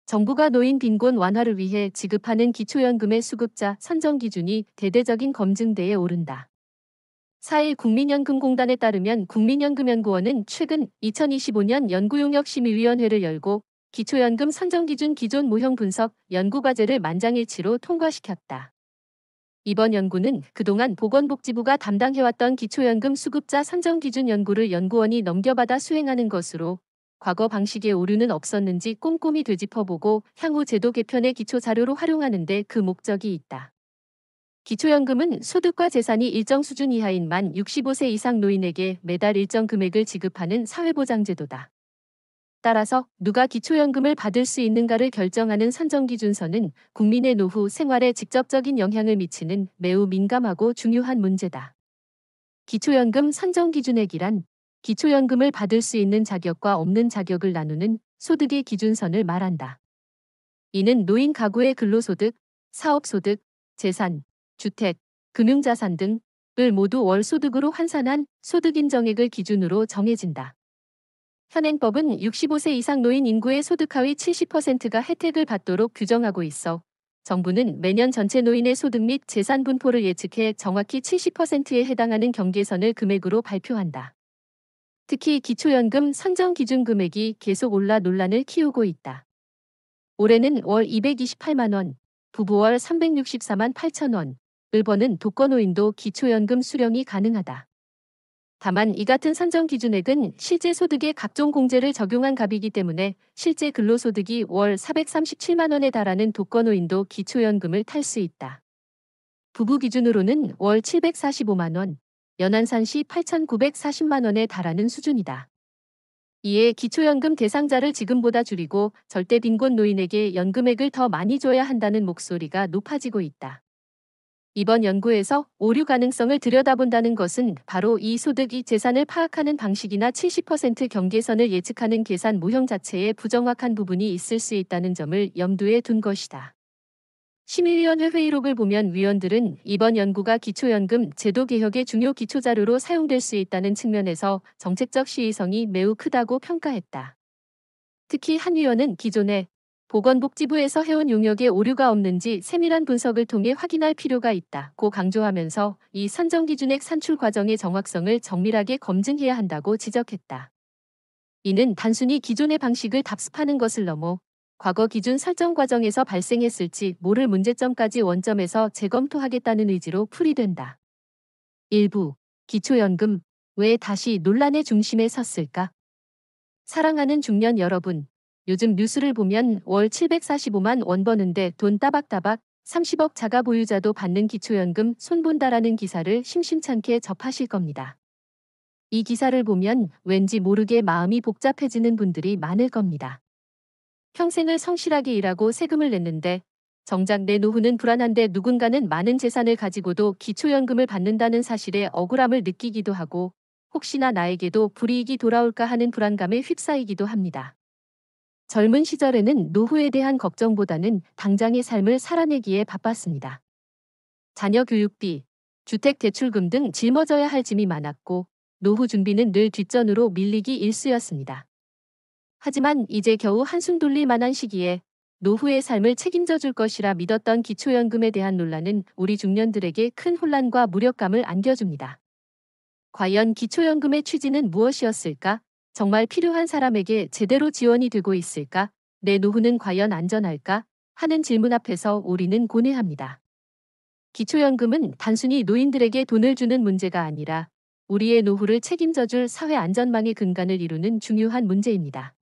정부가 노인 빈곤 완화를 위해 지급하는 기초연금의 수급자 선정 기준이 대대적인 검증대에 오른다. 4일 국민연금공단에 따르면 국민연금연구원은 최근 2025년 연구용역심의위원회를 열고 기초연금 선정기준 기존 모형 분석 연구과제를 만장일치로 통과시켰다. 이번 연구는 그동안 보건복지부가 담당해왔던 기초연금 수급자 선정기준 연구를 연구원이 넘겨받아 수행하는 것으로 과거 방식의 오류는 없었는지 꼼꼼히 되짚어보고 향후 제도 개편의 기초자료로 활용하는 데 그 목적이 있다. 기초연금은 소득과 재산이 일정 수준 이하인 만 65세 이상 노인에게 매달 일정 금액을 지급하는 사회보장제도다. 따라서 누가 기초연금을 받을 수 있는가를 결정하는 선정기준서는 국민의 노후 생활에 직접적인 영향을 미치는 매우 민감하고 중요한 문제다. 기초연금 선정기준액이란 기초연금을 받을 수 있는 자격과 없는 자격을 나누는 소득의 기준선을 말한다. 이는 노인 가구의 근로소득, 사업소득, 재산, 주택, 금융자산 등을 모두 월소득으로 환산한 소득인정액을 기준으로 정해진다. 현행법은 65세 이상 노인 인구의 소득 하위 70%가 혜택을 받도록 규정하고 있어 정부는 매년 전체 노인의 소득 및 재산 분포를 예측해 정확히 70%에 해당하는 경계선을 금액으로 발표한다. 특히 기초연금 선정 기준 금액이 계속 올라 논란을 키우고 있다. 올해는 월 228만 원, 부부월 364만 8천 원을 버는 독거노인도 기초연금 수령이 가능하다. 다만 이 같은 선정 기준액은 실제 소득에 각종 공제를 적용한 값이기 때문에 실제 근로소득이 월 437만 원에 달하는 독거노인도 기초연금을 탈 수 있다. 부부 기준으로는 월 745만 원, 연한산시 8,940만 원에 달하는 수준이다. 이에 기초연금 대상자를 지금보다 줄이고 절대 빈곤 노인에게 연금액을 더 많이 줘야 한다는 목소리가 높아지고 있다. 이번 연구에서 오류 가능성을 들여다본다는 것은 바로 이 소득이 재산을 파악하는 방식이나 70% 경계선을 예측하는 계산 모형 자체에 부정확한 부분이 있을 수 있다는 점을 염두에 둔 것이다. 심의위원회 회의록을 보면 위원들은 이번 연구가 기초연금 제도 개혁의 중요 기초자료로 사용될 수 있다는 측면에서 정책적 시의성이 매우 크다고 평가했다. 특히 한 위원은 기존에 보건복지부에서 해온 용역에 오류가 없는지 세밀한 분석을 통해 확인할 필요가 있다고 강조하면서 이 선정기준액 산출 과정의 정확성을 정밀하게 검증해야 한다고 지적했다. 이는 단순히 기존의 방식을 답습하는 것을 넘어 과거 기준 설정 과정에서 발생했을지 모를 문제점까지 원점에서 재검토하겠다는 의지로 풀이된다. 일부 기초연금 왜 다시 논란의 중심에 섰을까? 사랑하는 중년 여러분, 요즘 뉴스를 보면 월 745만 원 버는데 돈 따박따박 30억 자가 보유자도 받는 기초연금 손본다라는 기사를 심심찮게 접하실 겁니다. 이 기사를 보면 왠지 모르게 마음이 복잡해지는 분들이 많을 겁니다. 평생을 성실하게 일하고 세금을 냈는데 정작 내 노후는 불안한데 누군가는 많은 재산을 가지고도 기초연금을 받는다는 사실에 억울함을 느끼기도 하고 혹시나 나에게도 불이익이 돌아올까 하는 불안감에 휩싸이기도 합니다. 젊은 시절에는 노후에 대한 걱정보다는 당장의 삶을 살아내기에 바빴습니다. 자녀 교육비, 주택 대출금 등 짊어져야 할 짐이 많았고 노후 준비는 늘 뒷전으로 밀리기 일쑤였습니다. 하지만 이제 겨우 한숨 돌릴 만한 시기에 노후의 삶을 책임져 줄 것이라 믿었던 기초연금에 대한 논란은 우리 중년들에게 큰 혼란과 무력감을 안겨줍니다. 과연 기초연금의 취지는 무엇이었을까? 정말 필요한 사람에게 제대로 지원이 되고 있을까? 내 노후는 과연 안전할까? 하는 질문 앞에서 우리는 고뇌합니다. 기초연금은 단순히 노인들에게 돈을 주는 문제가 아니라 우리의 노후를 책임져 줄 사회 안전망의 근간을 이루는 중요한 문제입니다.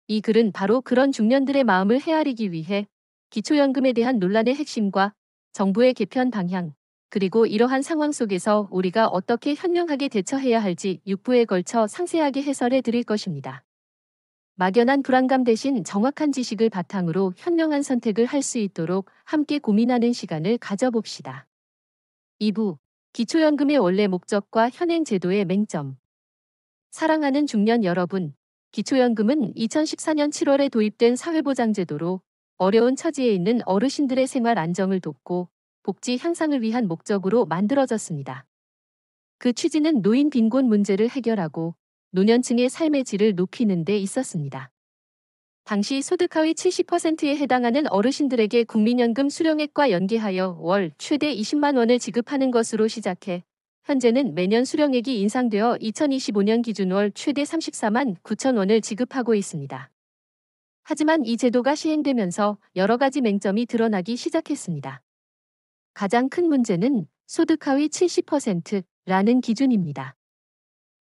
이 글은 바로 그런 중년들의 마음을 헤아리기 위해 기초연금에 대한 논란의 핵심과 정부의 개편 방향, 그리고 이러한 상황 속에서 우리가 어떻게 현명하게 대처해야 할지 6부에 걸쳐 상세하게 해설해 드릴 것입니다. 막연한 불안감 대신 정확한 지식을 바탕으로 현명한 선택을 할 수 있도록 함께 고민하는 시간을 가져봅시다. 2부, 기초연금의 원래 목적과 현행 제도의 맹점. 사랑하는 중년 여러분, 기초연금은 2014년 7월에 도입된 사회보장제도로 어려운 처지에 있는 어르신들의 생활 안정을 돕고 복지 향상을 위한 목적으로 만들어졌습니다. 그 취지는 노인 빈곤 문제를 해결하고 노년층의 삶의 질을 높이는 데 있었습니다. 당시 소득 하위 70%에 해당하는 어르신들에게 국민연금 수령액과 연계하여 월 최대 20만 원을 지급하는 것으로 시작해 현재는 매년 수령액이 인상되어 2025년 기준 월 최대 34만 9천 원을 지급하고 있습니다. 하지만 이 제도가 시행되면서 여러 가지 맹점이 드러나기 시작했습니다. 가장 큰 문제는 소득 하위 70%라는 기준입니다.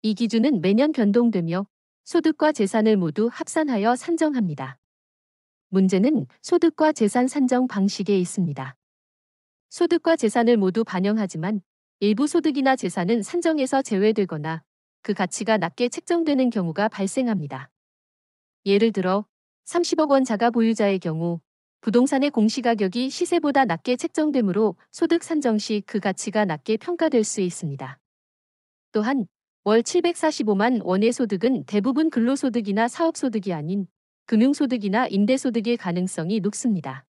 이 기준은 매년 변동되며 소득과 재산을 모두 합산하여 산정합니다. 문제는 소득과 재산 산정 방식에 있습니다. 소득과 재산을 모두 반영하지만 일부 소득이나 재산은 산정에서 제외되거나 그 가치가 낮게 책정되는 경우가 발생합니다. 예를 들어 30억 원 자가 보유자의 경우 부동산의 공시가격이 시세보다 낮게 책정되므로 소득 산정 시 그 가치가 낮게 평가될 수 있습니다. 또한 월 745만 원의 소득은 대부분 근로소득이나 사업소득이 아닌 금융소득이나 임대소득일 가능성이 높습니다.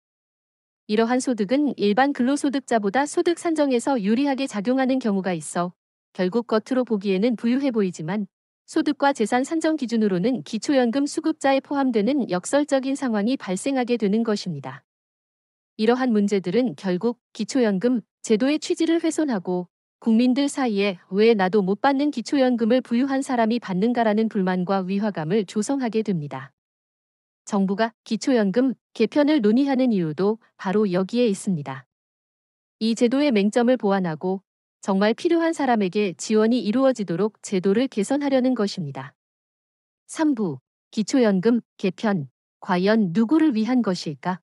이러한 소득은 일반 근로소득자보다 소득 산정에서 유리하게 작용하는 경우가 있어 결국 겉으로 보기에는 부유해 보이지만 소득과 재산 산정 기준으로는 기초연금 수급자에 포함되는 역설적인 상황이 발생하게 되는 것입니다. 이러한 문제들은 결국 기초연금 제도의 취지를 훼손하고 국민들 사이에 왜 나도 못 받는 기초연금을 부유한 사람이 받는가라는 불만과 위화감을 조성하게 됩니다. 정부가 기초연금 개편을 논의하는 이유도 바로 여기에 있습니다. 이 제도의 맹점을 보완하고 정말 필요한 사람에게 지원이 이루어지도록 제도를 개선하려는 것입니다. 3부 기초연금 개편, 과연 누구를 위한 것일까?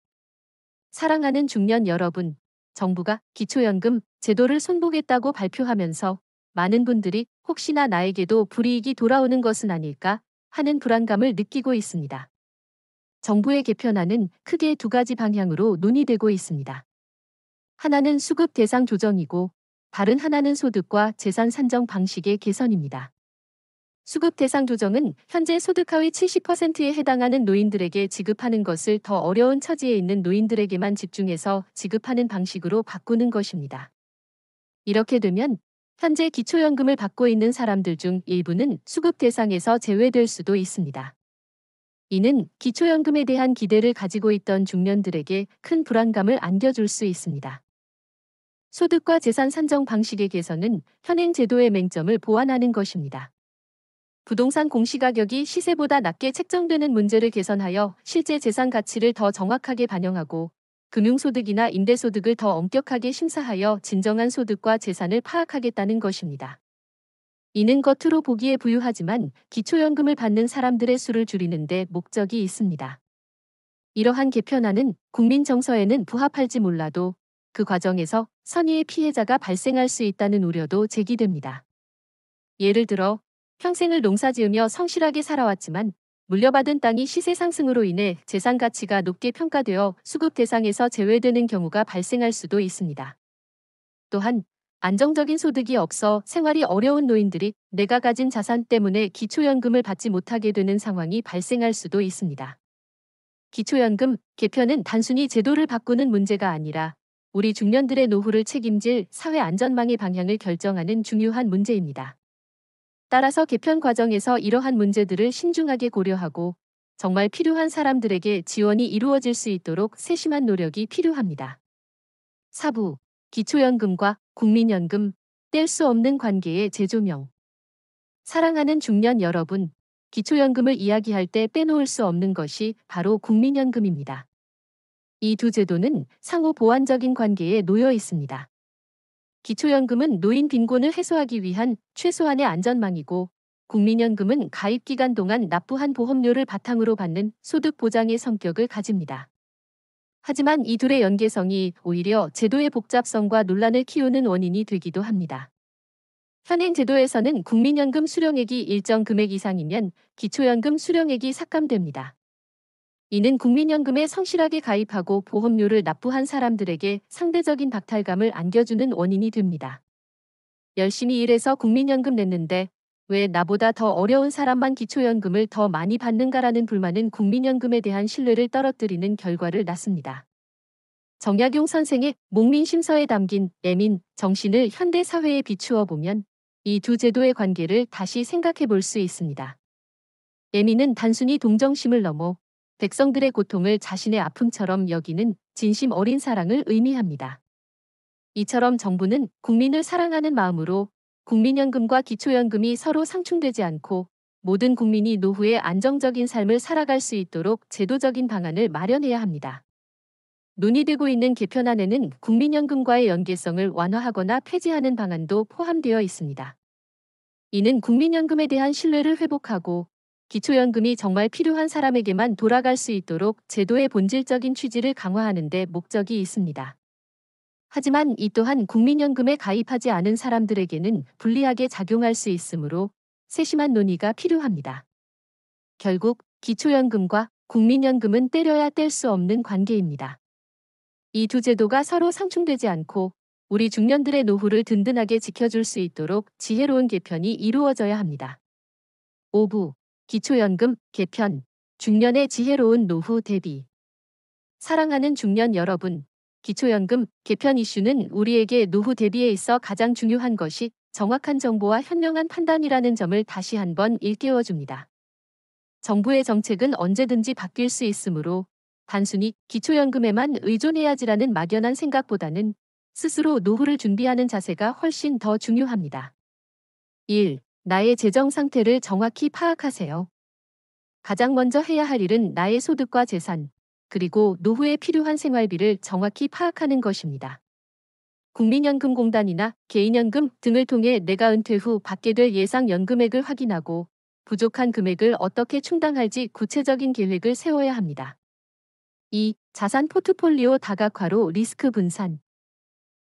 사랑하는 중년 여러분, 정부가 기초연금 제도를 손보겠다고 발표하면서 많은 분들이 혹시나 나에게도 불이익이 돌아오는 것은 아닐까 하는 불안감을 느끼고 있습니다. 정부의 개편안은 크게 두 가지 방향으로 논의되고 있습니다. 하나는 수급 대상 조정이고 다른 하나는 소득과 재산 산정 방식의 개선입니다. 수급 대상 조정은 현재 소득 하위 70%에 해당하는 노인들에게 지급하는 것을 더 어려운 처지에 있는 노인들에게만 집중해서 지급하는 방식으로 바꾸는 것입니다. 이렇게 되면 현재 기초연금을 받고 있는 사람들 중 일부는 수급 대상에서 제외될 수도 있습니다. 이는 기초연금에 대한 기대를 가지고 있던 중년들에게 큰 불안감을 안겨줄 수 있습니다. 소득과 재산 산정 방식의 개선은 현행 제도의 맹점을 보완하는 것입니다. 부동산 공시가격이 시세보다 낮게 책정되는 문제를 개선하여 실제 재산 가치를 더 정확하게 반영하고 금융소득이나 임대소득을 더 엄격하게 심사하여 진정한 소득과 재산을 파악하겠다는 것입니다. 이는 겉으로 보기에 부유하지만 기초연금을 받는 사람들의 수를 줄이는 데 목적이 있습니다. 이러한 개편안은 국민 정서에는 부합할지 몰라도 그 과정에서 선의의 피해자가 발생할 수 있다는 우려도 제기됩니다. 예를 들어 평생을 농사지으며 성실하게 살아왔지만 물려받은 땅이 시세 상승으로 인해 재산 가치가 높게 평가되어 수급 대상에서 제외되는 경우가 발생할 수도 있습니다. 또한 안정적인 소득이 없어 생활이 어려운 노인들이 내가 가진 자산 때문에 기초연금을 받지 못하게 되는 상황이 발생할 수도 있습니다. 기초연금 개편은 단순히 제도를 바꾸는 문제가 아니라 우리 중년들의 노후를 책임질 사회 안전망의 방향을 결정하는 중요한 문제입니다. 따라서 개편 과정에서 이러한 문제들을 신중하게 고려하고 정말 필요한 사람들에게 지원이 이루어질 수 있도록 세심한 노력이 필요합니다. 4부 기초연금과 국민연금, 뗄 수 없는 관계의 재조명. 사랑하는 중년 여러분, 기초연금을 이야기할 때 빼놓을 수 없는 것이 바로 국민연금입니다. 이 두 제도는 상호 보완적인 관계에 놓여 있습니다. 기초연금은 노인 빈곤을 해소하기 위한 최소한의 안전망이고 국민연금은 가입기간 동안 납부한 보험료를 바탕으로 받는 소득 보장의 성격을 가집니다. 하지만 이 둘의 연계성이 오히려 제도의 복잡성과 논란을 키우는 원인이 되기도 합니다. 현행 제도에서는 국민연금 수령액이 일정 금액 이상이면 기초연금 수령액이 삭감됩니다. 이는 국민연금에 성실하게 가입하고 보험료를 납부한 사람들에게 상대적인 박탈감을 안겨주는 원인이 됩니다. 열심히 일해서 국민연금 냈는데 왜 나보다 더 어려운 사람만 기초연금을 더 많이 받는가라는 불만은 국민연금에 대한 신뢰를 떨어뜨리는 결과를 낳습니다. 정약용 선생의 목민심서에 담긴 애민 정신을 현대 사회에 비추어 보면 이 두 제도의 관계를 다시 생각해 볼 수 있습니다. 애민은 단순히 동정심을 넘어 백성들의 고통을 자신의 아픔처럼 여기는 진심 어린 사랑을 의미합니다. 이처럼 정부는 국민을 사랑하는 마음으로 국민연금과 기초연금이 서로 상충되지 않고 모든 국민이 노후에 안정적인 삶을 살아갈 수 있도록 제도적인 방안을 마련해야 합니다. 논의되고 있는 개편안에는 국민연금과의 연계성을 완화하거나 폐지하는 방안도 포함되어 있습니다. 이는 국민연금에 대한 신뢰를 회복하고 기초연금이 정말 필요한 사람에게만 돌아갈 수 있도록 제도의 본질적인 취지를 강화하는 데 목적이 있습니다. 하지만 이 또한 국민연금에 가입하지 않은 사람들에게는 불리하게 작용할 수 있으므로 세심한 논의가 필요합니다. 결국 기초연금과 국민연금은 떼려야 뗄 수 없는 관계입니다. 이 두 제도가 서로 상충되지 않고 우리 중년들의 노후를 든든하게 지켜줄 수 있도록 지혜로운 개편이 이루어져야 합니다. 5부 기초연금 개편 중년의 지혜로운 노후 대비. 사랑하는 중년 여러분, 기초연금 개편 이슈는 우리에게 노후 대비에 있어 가장 중요한 것이 정확한 정보와 현명한 판단이라는 점을 다시 한번 일깨워줍니다. 정부의 정책은 언제든지 바뀔 수 있으므로 단순히 기초연금에만 의존해야지라는 막연한 생각보다는 스스로 노후를 준비하는 자세가 훨씬 더 중요합니다. 1. 나의 재정 상태를 정확히 파악하세요. 가장 먼저 해야 할 일은 나의 소득과 재산, 그리고 노후에 필요한 생활비를 정확히 파악하는 것입니다. 국민연금공단이나 개인연금 등을 통해 내가 은퇴 후 받게 될 예상 연금액을 확인하고 부족한 금액을 어떻게 충당할지 구체적인 계획을 세워야 합니다. 2. 자산 포트폴리오 다각화로 리스크 분산.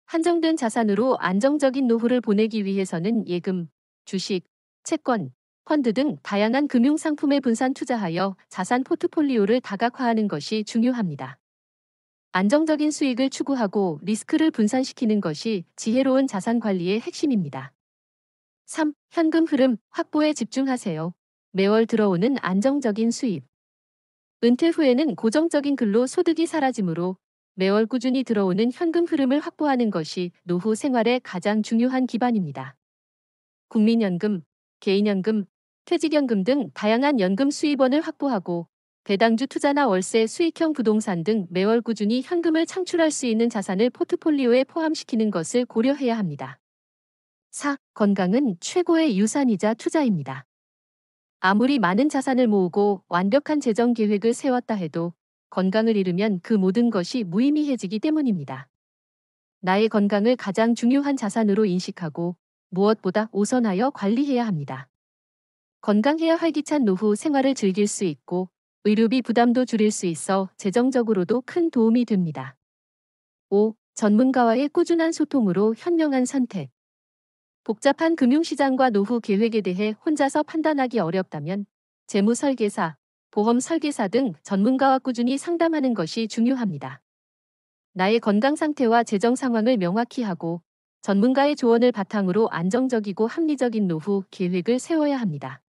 한정된 자산으로 안정적인 노후를 보내기 위해서는 예금, 주식, 채권, 펀드 등 다양한 금융상품에 분산 투자하여 자산 포트폴리오를 다각화하는 것이 중요합니다. 안정적인 수익을 추구하고 리스크를 분산시키는 것이 지혜로운 자산 관리의 핵심입니다. 3. 현금 흐름 확보에 집중하세요. 매월 들어오는 안정적인 수입. 은퇴 후에는 고정적인 근로 소득이 사라지므로 매월 꾸준히 들어오는 현금 흐름을 확보하는 것이 노후 생활의 가장 중요한 기반입니다. 국민연금, 개인연금, 퇴직연금 등 다양한 연금 수입원을 확보하고 배당주 투자나 월세 수익형 부동산 등 매월 꾸준히 현금을 창출할 수 있는 자산을 포트폴리오에 포함시키는 것을 고려해야 합니다. 4. 건강은 최고의 유산이자 투자입니다. 아무리 많은 자산을 모으고 완벽한 재정 계획을 세웠다 해도 건강을 잃으면 그 모든 것이 무의미해지기 때문입니다. 나의 건강을 가장 중요한 자산으로 인식하고 무엇보다 우선하여 관리해야 합니다. 건강해야 활기찬 노후 생활을 즐길 수 있고 의료비 부담도 줄일 수 있어 재정적으로도 큰 도움이 됩니다. 5. 전문가와의 꾸준한 소통으로 현명한 선택. 복잡한 금융시장과 노후 계획에 대해 혼자서 판단하기 어렵다면 재무 설계사, 보험 설계사 등 전문가와 꾸준히 상담하는 것이 중요합니다. 나의 건강 상태와 재정 상황을 명확히 하고 전문가의 조언을 바탕으로 안정적이고 합리적인 노후 계획을 세워야 합니다.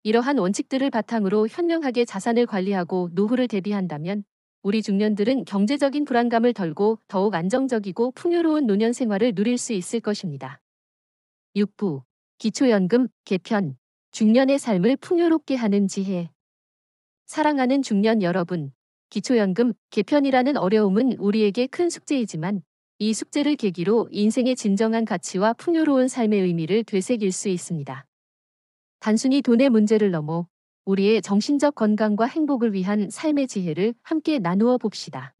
이러한 원칙들을 바탕으로 현명하게 자산을 관리하고 노후를 대비한다면 우리 중년들은 경제적인 불안감을 덜고 더욱 안정적이고 풍요로운 노년 생활을 누릴 수 있을 것입니다. 6부 기초연금 개편 중년의 삶을 풍요롭게 하는 지혜. 사랑하는 중년 여러분, 기초연금 개편이라는 어려움은 우리에게 큰 숙제이지만 이 숙제를 계기로 인생의 진정한 가치와 풍요로운 삶의 의미를 되새길 수 있습니다. 단순히 돈의 문제를 넘어 우리의 정신적 건강과 행복을 위한 삶의 지혜를 함께 나누어 봅시다.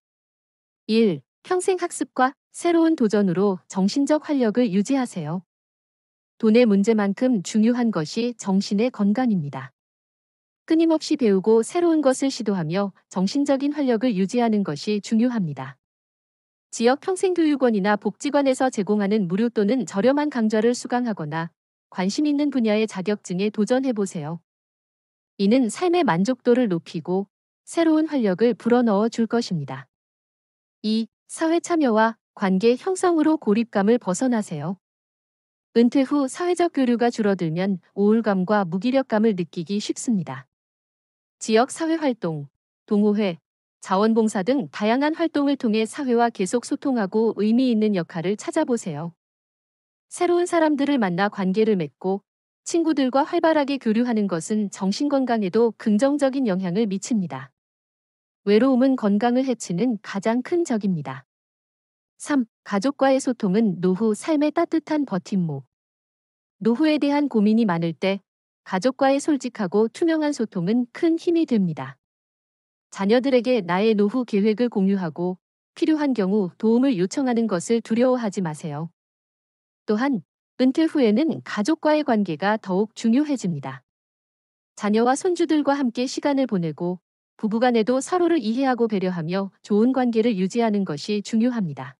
1. 평생 학습과 새로운 도전으로 정신적 활력을 유지하세요. 돈의 문제만큼 중요한 것이 정신의 건강입니다. 끊임없이 배우고 새로운 것을 시도하며 정신적인 활력을 유지하는 것이 중요합니다. 지역 평생교육원이나 복지관에서 제공하는 무료 또는 저렴한 강좌를 수강하거나 관심 있는 분야의 자격증에 도전해보세요. 이는 삶의 만족도를 높이고 새로운 활력을 불어넣어 줄 것입니다. 2. 사회 참여와 관계 형성으로 고립감을 벗어나세요. 은퇴 후 사회적 교류가 줄어들면 우울감과 무기력감을 느끼기 쉽습니다. 지역 사회활동, 동호회, 자원봉사 등 다양한 활동을 통해 사회와 계속 소통하고 의미 있는 역할을 찾아보세요. 새로운 사람들을 만나 관계를 맺고 친구들과 활발하게 교류하는 것은 정신건강에도 긍정적인 영향을 미칩니다. 외로움은 건강을 해치는 가장 큰 적입니다. 3. 가족과의 소통은 노후 삶의 따뜻한 버팀목. 노후에 대한 고민이 많을 때 가족과의 솔직하고 투명한 소통은 큰 힘이 됩니다. 자녀들에게 나의 노후 계획을 공유하고 필요한 경우 도움을 요청하는 것을 두려워하지 마세요. 또한 은퇴 후에는 가족과의 관계가 더욱 중요해집니다. 자녀와 손주들과 함께 시간을 보내고 부부간에도 서로를 이해하고 배려하며 좋은 관계를 유지하는 것이 중요합니다.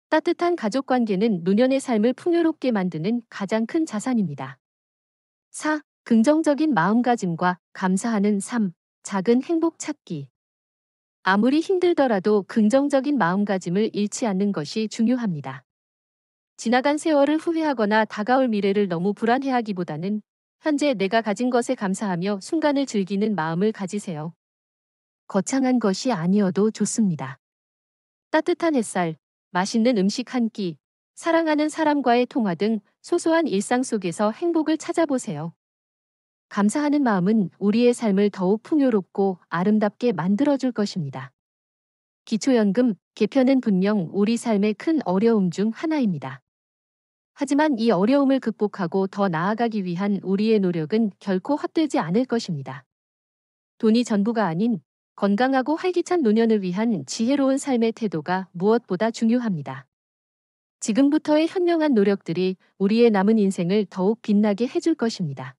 따뜻한 가족 관계는 노년의 삶을 풍요롭게 만드는 가장 큰 자산입니다. 4. 긍정적인 마음가짐과 감사하는 삶, 작은 행복 찾기. 아무리 힘들더라도 긍정적인 마음가짐을 잃지 않는 것이 중요합니다. 지나간 세월을 후회하거나 다가올 미래를 너무 불안해하기보다는 현재 내가 가진 것에 감사하며 순간을 즐기는 마음을 가지세요. 거창한 것이 아니어도 좋습니다. 따뜻한 햇살, 맛있는 음식 한 끼, 사랑하는 사람과의 통화 등 소소한 일상 속에서 행복을 찾아보세요. 감사하는 마음은 우리의 삶을 더욱 풍요롭고 아름답게 만들어줄 것입니다. 기초연금 개편은 분명 우리 삶의 큰 어려움 중 하나입니다. 하지만 이 어려움을 극복하고 더 나아가기 위한 우리의 노력은 결코 헛되지 않을 것입니다. 돈이 전부가 아닌 건강하고 활기찬 노년을 위한 지혜로운 삶의 태도가 무엇보다 중요합니다. 지금부터의 현명한 노력들이 우리의 남은 인생을 더욱 빛나게 해줄 것입니다.